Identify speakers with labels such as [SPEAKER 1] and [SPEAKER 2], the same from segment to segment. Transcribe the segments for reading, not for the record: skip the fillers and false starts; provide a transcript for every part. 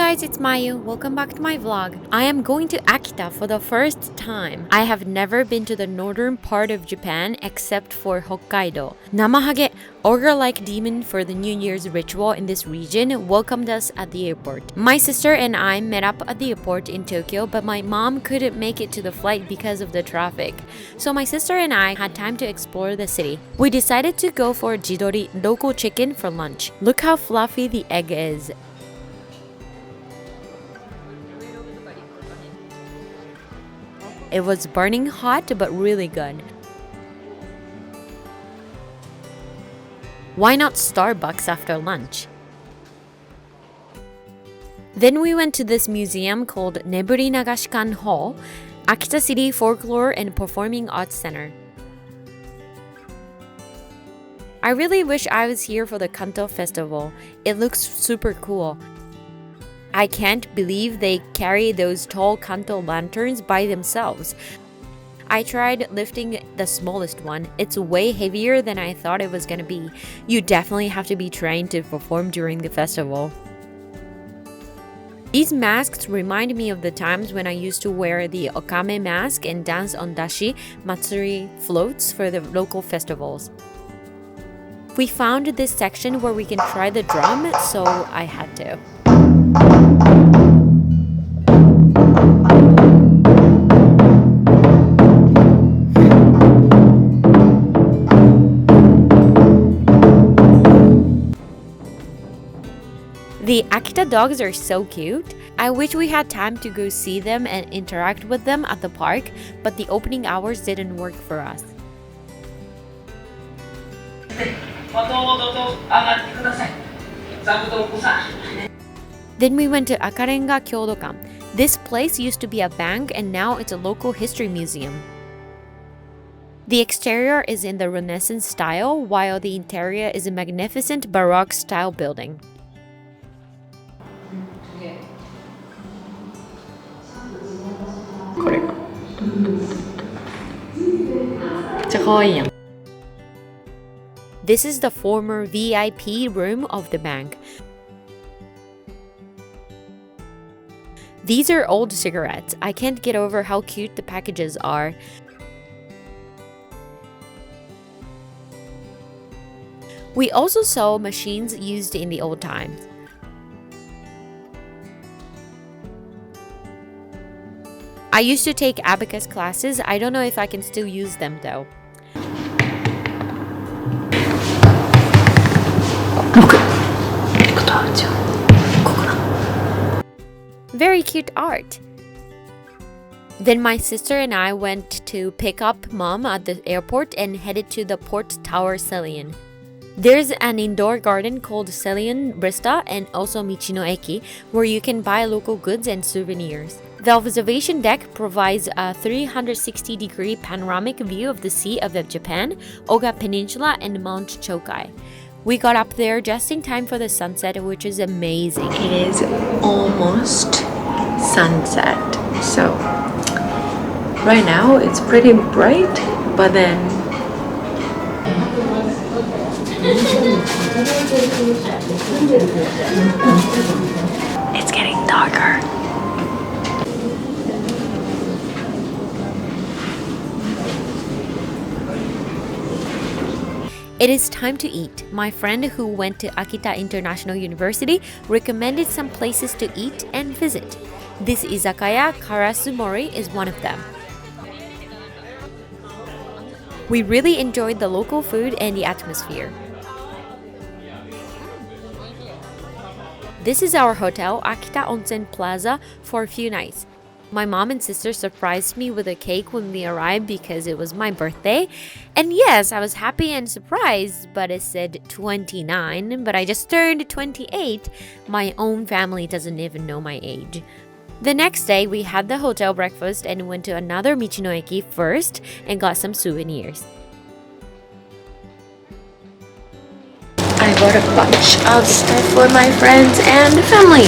[SPEAKER 1] guys, it's Mayu. Welcome back to my vlog. I am going to Akita for the first time. I have never been to the northern part of Japan except for Hokkaido. Namahage, ogre-like demon for the New Year's ritual in this region, welcomed us at the airport. My sister and I met up at the airport in Tokyo, but my mom couldn't make it to the flight because of the traffic. So my sister and I had time to explore the city. We decided to go for jidori, local chicken, for lunch. Look how fluffy the egg is. It was burning hot but really good. Why not Starbucks after lunch? Then we went to this museum called Neburi Nagashikan Hall, Akita City Folklore and Performing Arts Center. I really wish I was here for the Kanto festival. It looks super cool. I can't believe they carry those tall Kanto lanterns by themselves. I tried lifting the smallest one. It's way heavier than I thought it was gonna be. You definitely have to be trained to perform during the festival. These masks remind me of the times when I used to wear the okame mask and dance on dashi matsuri floats for the local festivals. We found this section where we can try the drum, so I had to. The Akita dogs are so cute. I wish we had time to go see them and interact with them at the park, but the opening hours didn't work for us. Then we went to Akarenga Kyodokan. This place used to be a bank and now it's a local history museum. The exterior is in the Renaissance style, while the interior is a magnificent Baroque style building. This is the former VIP room of the bank. These are old cigarettes. I can't get over how cute the packages are. We also saw machines used in the old times. I used to take abacus classes. I don't know if I can still use them though. Very cute art. Then my sister and I went to pick up mom at the airport and headed to the Port Tower Selion. There's an indoor garden called Selion Brista and also Michino Eki, where you can buy local goods and souvenirs. The observation deck provides a 360-degree panoramic view of the Sea of Japan, Oga Peninsula, and Mount Chokai. We got up there just in time for the sunset, which is amazing.
[SPEAKER 2] It is almost sunset, so right now it's pretty bright, but then it's getting darker.
[SPEAKER 1] It is time to eat. My friend who went to Akita International University recommended some places to eat and visit. This izakaya, Karasumori, is one of them. We really enjoyed the local food and the atmosphere. This is our hotel, Akita Onsen Plaza, for a few nights. My mom and sister surprised me with a cake when we arrived because it was my birthday. And yes, I was happy and surprised, but it said 29, but I just turned 28. My own family doesn't even know my age. The next day, we had the hotel breakfast and went to another Michinoeki first and got some souvenirs.
[SPEAKER 2] I bought a bunch of stuff for my friends and family.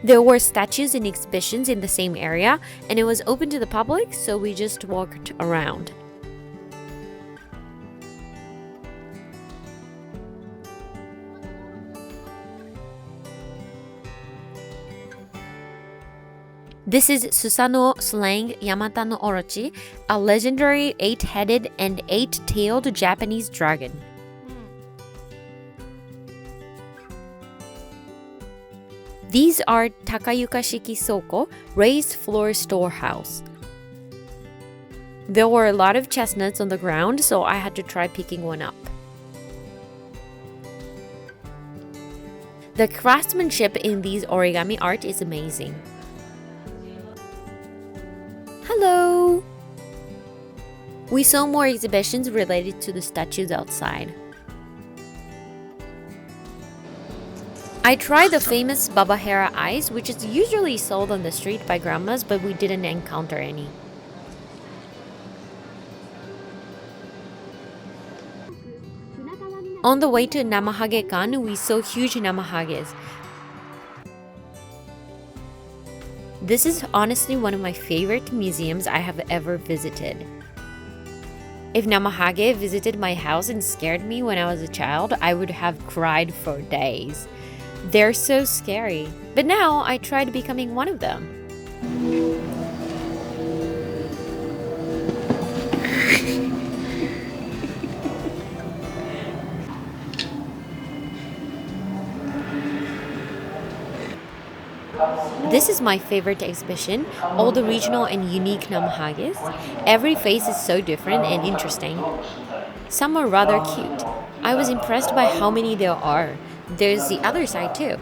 [SPEAKER 1] There were statues and exhibitions in the same area, and it was open to the public, so we just walked around. This is Susano slang Yamata no Orochi, a legendary 8-headed and 8-tailed Japanese dragon. These are Takayuka Shiki Soko, raised floor storehouse. There were a lot of chestnuts on the ground, so I had to try picking one up. The craftsmanship in these origami art is amazing. Hello! We saw more exhibitions related to the statues outside. I tried the famous Babahera ice, which is usually sold on the street by grandmas, but we didn't encounter any. On the way to Namahage-kan, we saw huge Namahages. This is honestly one of my favorite museums I have ever visited. If Namahage visited my house and scared me when I was a child, I would have cried for days. They're so scary, but now I tried becoming one of them. This is my favorite exhibition, all the regional and unique Namahages. Every face is so different and interesting. Some are rather cute. I was impressed by how many there are. There's the other side too.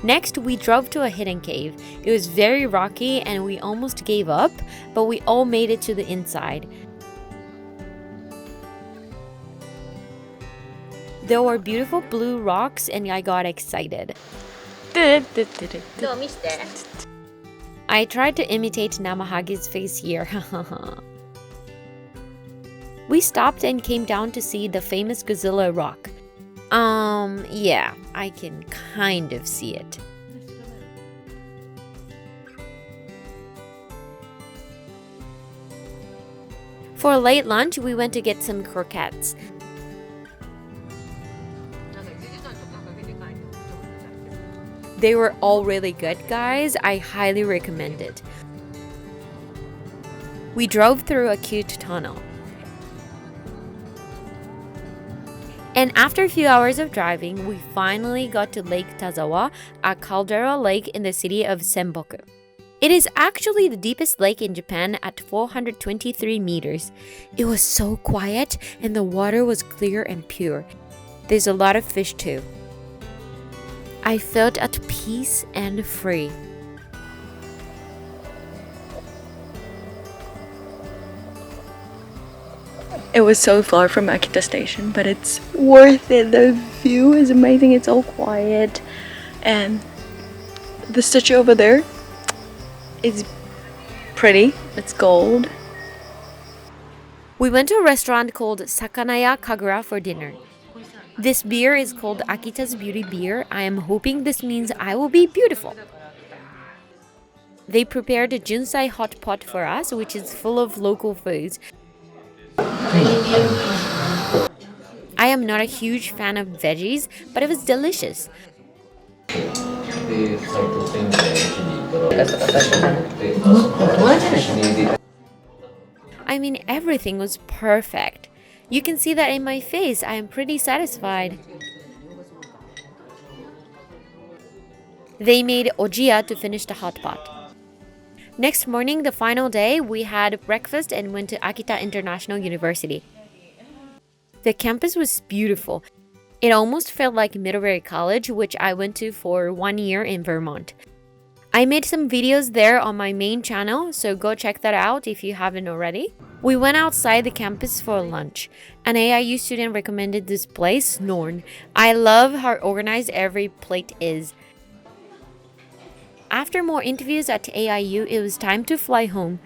[SPEAKER 1] Next, we drove to a hidden cave. It was very rocky and we almost gave up, but we all made it to the inside. There were beautiful blue rocks and I got excited. I tried to imitate Namahage's face here. We stopped and came down to see the famous Godzilla rock. Yeah, I can kind of see it. For a late lunch, we went to get some croquettes. They were all really good, guys. I highly recommend it. We drove through a cute tunnel. And after a few hours of driving, we finally got to Lake Tazawa, a caldera lake in the city of Senboku. It is actually the deepest lake in Japan at 423 meters. It was so quiet and the water was clear and pure. There's a lot of fish too. I felt at peace and free.
[SPEAKER 2] It was so far from Akita station, but it's worth it. The view is amazing. It's all quiet. And the statue over there is pretty. It's gold.
[SPEAKER 1] We went to a restaurant called Sakanaya Kagura for dinner. This beer is called Akita's Beauty Beer. I am hoping this means I will be beautiful. They prepared a Junsai hot pot for us, which is full of local foods. I am not a huge fan of veggies, but it was delicious. I mean, everything was perfect. You can see that in my face. I am pretty satisfied. They made ojiya to finish the hot pot. Next morning, the final day, we had breakfast and went to Akita International University. The campus was beautiful. It almost felt like Middlebury College, which I went to for 1 year in Vermont. I made some videos there on my main channel, so go check that out if you haven't already. We went outside the campus for lunch. An AIU student recommended this place, Norn. I love how organized every plate is. After more interviews at AIU, it was time to fly home.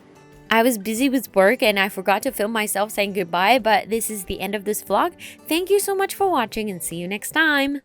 [SPEAKER 1] I was busy with work and I forgot to film myself saying goodbye, but this is the end of this vlog. Thank you so much for watching and see you next time!